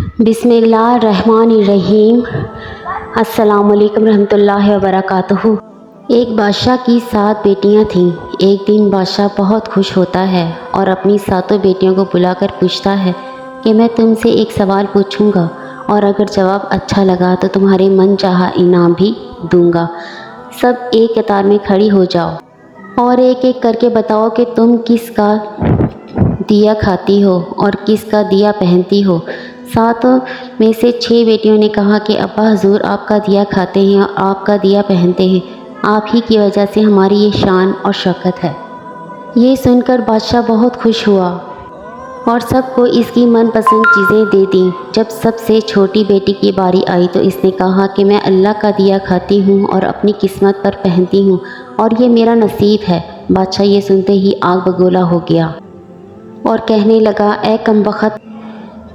बिस्मिल्लाहिर्रहमानिर्रहीम। अस्सलाम वालेकुम रहमतुल्लाहि व बरकातुहू। एक बादशाह की 7 बेटियां थीं। एक दिन बादशाह बहुत खुश होता है और अपनी 7 बेटियों को बुलाकर पूछता है कि मैं तुमसे एक सवाल पूछूंगा और अगर जवाब अच्छा लगा तो तुम्हारे मन चाहा इनाम भी दूंगा। सब एक कतार में खड़ी हो जाओ और एक एक करके बताओ कि तुम किसका दिया खाती हो और किसका दिया पहनती हो। 7 में से 6 बेटियों ने कहा कि अब्बा हजूर आपका दिया खाते हैं और आपका दिया पहनते हैं, आप ही की वजह से हमारी ये शान और शौकत है। ये सुनकर बादशाह बहुत खुश हुआ और सबको इसकी मनपसंद चीज़ें दे दी। जब सबसे छोटी बेटी की बारी आई तो इसने कहा कि मैं अल्लाह का दिया खाती हूँ और अपनी किस्मत पर पहनती हूँ और ये मेरा नसीब है। बादशाह ये सुनते ही आग बगोला हो गया और कहने लगा, ए कमबख्त,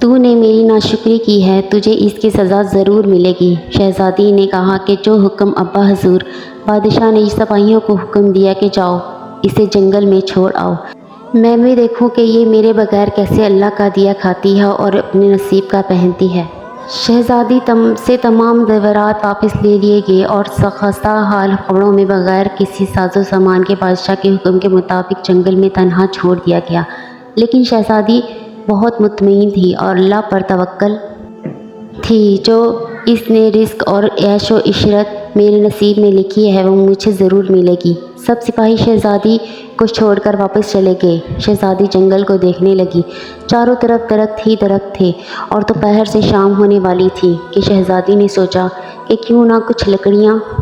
तूने मेरी नाशुक्री की है, तुझे इसकी सज़ा ज़रूर मिलेगी। शहज़ादी ने कहा कि जो हुक्म अब्बा हजूर। बादशाह ने सिपाहियों को हुक्म दिया कि जाओ इसे जंगल में छोड़ आओ, मैं भी देखूं कि ये मेरे बगैर कैसे अल्लाह का दिया खाती है और अपने नसीब का पहनती है। शहज़ादी से तमाम ज़ेवरात वापस ले लिए गए और खस्ता हाल कपड़ों में बगैर किसी साजो सामान के बादशाह के हुक्म के मुताबिक जंगल में तन्हा छोड़ दिया गया। लेकिन शहज़ादी बहुत मुतमईन थी और अल्लाह पर तवक्कल थी। जो इसने रिस्क और ऐशो इशरत मेरे नसीब में लिखी है वो मुझे ज़रूर मिलेगी। सब सिपाही शहज़ादी को छोड़कर वापस चले गए। शहज़ादी जंगल को देखने लगी। चारों तरफ दरख्त ही दरख्त थे और दोपहर से शाम होने वाली थी कि शहज़ादी ने सोचा कि क्यों ना कुछ लकड़ियाँ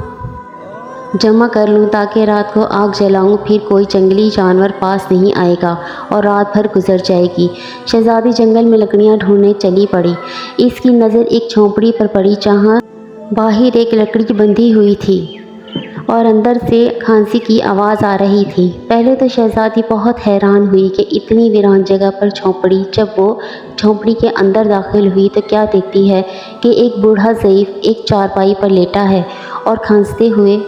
जमा कर लूँ ताकि रात को आग जलाऊँ, फिर कोई जंगली जानवर पास नहीं आएगा और रात भर गुजर जाएगी। शहज़ादी जंगल में लकड़ियाँ ढूंढने चली पड़ी। इसकी नज़र एक झोंपड़ी पर पड़ी जहाँ बाहर एक लकड़ी बंधी हुई थी और अंदर से खांसी की आवाज़ आ रही थी। पहले तो शहज़ादी बहुत हैरान हुई कि इतनी वीरान जगह पर झोंपड़ी। जब वो झोंपड़ी के अंदर दाखिल हुई तो क्या देखती है कि एक बूढ़ा ज़ईफ़ एक चारपाई पर लेटा है और खांसते हुए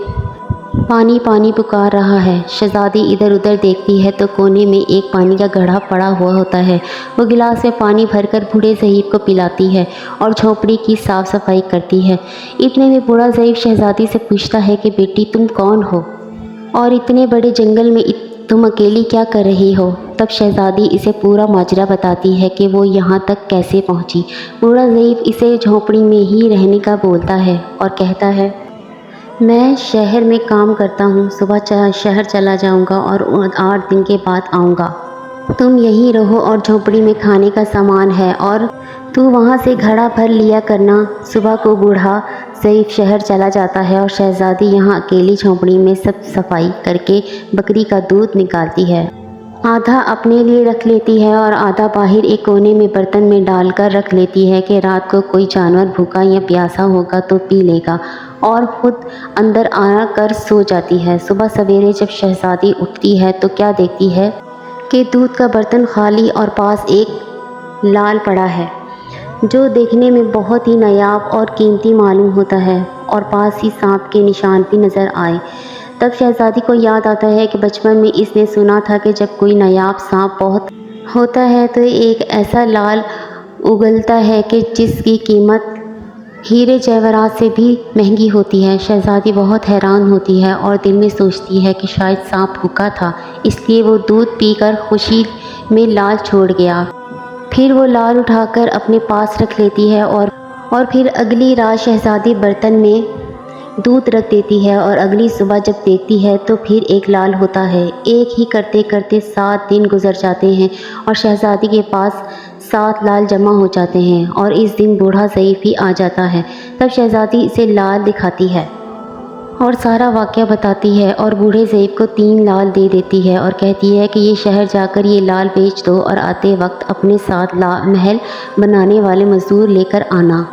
पानी पानी पुकार रहा है। शहज़ादी इधर उधर देखती है तो कोने में एक पानी का घड़ा पड़ा हुआ होता है। वो गिलास में पानी भरकर बूढ़े ज़ईफ़ को पिलाती है और झोंपड़ी की साफ़ सफाई करती है। इतने में बूढ़ा ज़ईफ़ शहज़ादी से पूछता है कि बेटी तुम कौन हो और इतने बड़े जंगल में तुम अकेली क्या कर रही हो। तब शहज़ादी इसे पूरा माजरा बताती है कि वो यहाँ तक कैसे पहुँची। बूढ़ा ज़ईफ़ इसे झोंपड़ी में ही रहने का बोलता है और कहता है, मैं शहर में काम करता हूँ, सुबह शहर चला जाऊँगा और 8 दिन के बाद आऊँगा। तुम यहीं रहो और झोंपड़ी में खाने का सामान है और तू वहाँ से घड़ा भर लिया करना। सुबह को बूढ़ा ज़ईफ़ शहर चला जाता है और शहज़ादी यहाँ अकेली झोंपड़ी में सब सफाई करके बकरी का दूध निकालती है। आधा अपने लिए रख लेती है और आधा बाहर एक कोने में बर्तन में डालकर रख लेती है कि रात को कोई जानवर भूखा या प्यासा होगा तो पी लेगा, और खुद अंदर आ कर सो जाती है। सुबह सवेरे जब शहज़ादी उठती है तो क्या देखती है कि दूध का बर्तन खाली और पास एक लाल पड़ा है जो देखने में बहुत ही नायाब और कीमती मालूम होता है और पास ही सांप के निशान भी नज़र आए। तब शहज़ादी को याद आता है कि बचपन में इसने सुना था कि जब कोई नायाब सांप बहुत होता है तो एक ऐसा लाल उगलता है कि जिसकी कीमत हीरे जवाहरात से भी महंगी होती है। शहज़ादी बहुत हैरान होती है और दिल में सोचती है कि शायद सांप भूखा था, इसलिए वो दूध पीकर खुशी में लाल छोड़ गया। फिर वो लाल उठाकर अपने पास रख लेती है और फिर अगली रात शहज़ादी बर्तन में दूध रख देती है और अगली सुबह जब देखती है तो फिर एक लाल होता है। एक ही करते करते 7 दिन गुजर जाते हैं और शहज़ादी के पास 7 लाल जमा हो जाते हैं और इस दिन बूढ़ा ज़ईफ़ भी आ जाता है। तब शहज़ादी इसे लाल दिखाती है और सारा वाक़या बताती है और बूढ़े ज़ईफ़ को 3 लाल दे देती है और कहती है कि ये शहर जाकर ये लाल बेच दो और आते वक्त अपने साथ महल बनाने वाले मज़दूर लेकर आना।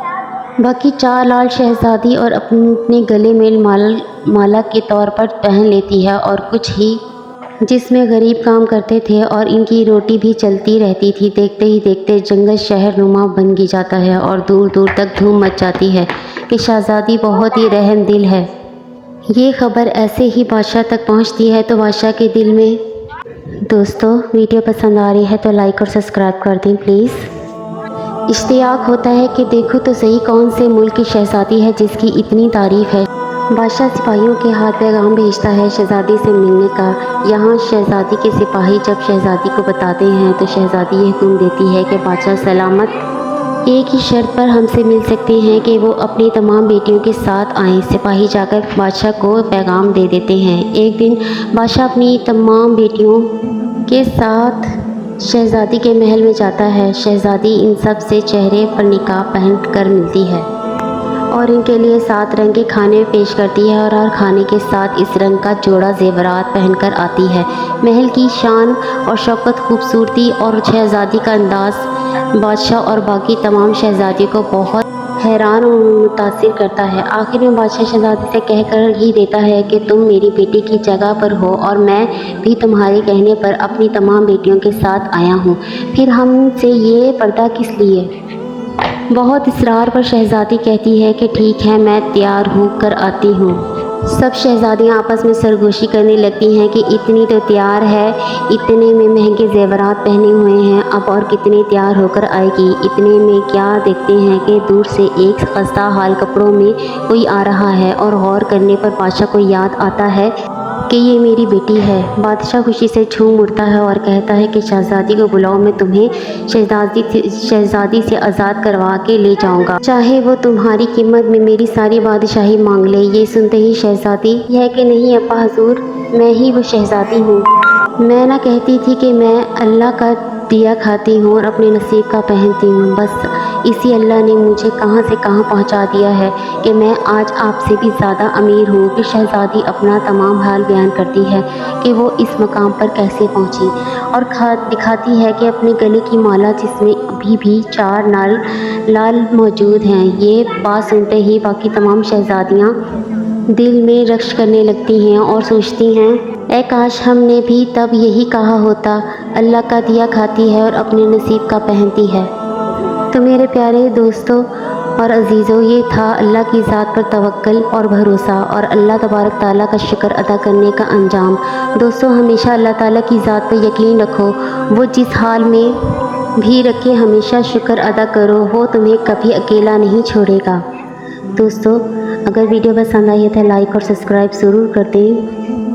बाकी 4 लाल शहज़ादी और अपने गले में माला के तौर पर पहन लेती है और कुछ ही जिसमें गरीब काम करते थे और इनकी रोटी भी चलती रहती थी। देखते ही देखते जंगल शहर नुमा बन जाता है और दूर दूर तक धूम मच जाती है कि शहज़ादी बहुत ही रहम दिल है। ये खबर ऐसे ही बादशाह तक पहुंचती है तो बादशाह के दिल में। दोस्तों वीडियो पसंद आ रही है तो लाइक और सब्सक्राइब कर दें प्लीज़। इश्तियाक होता है कि देखो तो सही कौन से मुल्क की शहज़ादी है जिसकी इतनी तारीफ़ है। बादशाह सिपाहियों के हाथ पैगाम भेजता है शहज़ादी से मिलने का। यहाँ शहज़ादी के सिपाही जब शहज़ादी को बताते हैं तो शहज़ादी ये हुक्म देती है कि बादशाह सलामत एक ही शर्त पर हमसे मिल सकते हैं कि वो अपनी तमाम बेटियों के साथ आएँ। सिपाही जाकर बादशाह को पैगाम दे देते हैं। एक दिन बादशाह अपनी तमाम बेटियों के साथ शहज़ादी के महल में जाता है। शहज़ादी इन सब से चेहरे पर निकाब पहन कर मिलती है और इनके लिए 7 रंग के खाने पेश करती है और हर खाने के साथ इस रंग का जोड़ा ज़ेवरात पहनकर आती है। महल की शान और शौकत, खूबसूरती और शहज़ादी का अंदाज़ बादशाह और बाकी तमाम शहज़ादियों को बहुत हैरान और मुतासिर करता है। आखिर में बादशाह शहज़ादी से कहकर ही देता है कि तुम मेरी बेटी की जगह पर हो और मैं भी तुम्हारे कहने पर अपनी तमाम बेटियों के साथ आया हूँ। फिर हमसे ये पर्दा किस लिए? बहुत इसरार पर शहज़ादी कहती है कि ठीक है, मैं तैयार हो कर आती हूँ। सब शहज़ादियाँ आपस में सरगोशी करने लगती हैं कि इतनी तो तैयार है, इतने में महंगे ज़ेवरात पहने हुए हैं, अब और कितने तैयार होकर आएगी। इतने में क्या देखते हैं कि दूर से एक खस्ता हाल कपड़ों में कोई आ रहा है और गौर करने पर बादशाह को याद आता है कि ये मेरी बेटी है। बादशाह खुशी से झूम उठता है और कहता है कि शहज़ादी को बुलाओ, मैं तुम्हें शहज़ादी से आज़ाद करवा के ले जाऊंगा, चाहे वो तुम्हारी कीमत में मेरी सारी बादशाही मांग ले। ये सुनते ही शहज़ादी है कि नहीं अब्बा हजूर, मैं ही वो शहज़ादी हूँ। मैं ना कहती थी कि मैं अल्लाह का दिया खाती हूँ और अपने नसीब का पहनती हूँ। बस इसी अल्लाह ने मुझे कहाँ से कहाँ पहुँचा दिया है कि मैं आज आपसे भी ज़्यादा अमीर हूँ। कि शहज़ादी अपना तमाम हाल बयान करती है कि वो इस मकाम पर कैसे पहुँची और दिखाती है कि अपने गले की माला जिसमें अभी भी 4 लाल मौजूद हैं। ये बात सुनते ही बाकी तमाम शहज़ादियाँ दिल में रक्श करने लगती हैं और सोचती हैं, ए काश हमने भी तब यही कहा होता, अल्लाह का दिया खाती है और अपने नसीब का पहनती है। तो मेरे प्यारे दोस्तों और अजीज़ों, ये था अल्लाह की ज़ात पर तवक्ल और भरोसा और अल्लाह तबारक ताला का शुक्र अदा करने का अंजाम। दोस्तों, हमेशा अल्लाह ताला की ज़ात पर यकीन रखो, वो जिस हाल में भी रखे हमेशा शुक्र अदा करो, वो तुम्हें कभी अकेला नहीं छोड़ेगा। दोस्तों, अगर वीडियो पसंद आई है तो लाइक और सब्सक्राइब ज़रूर कर दें।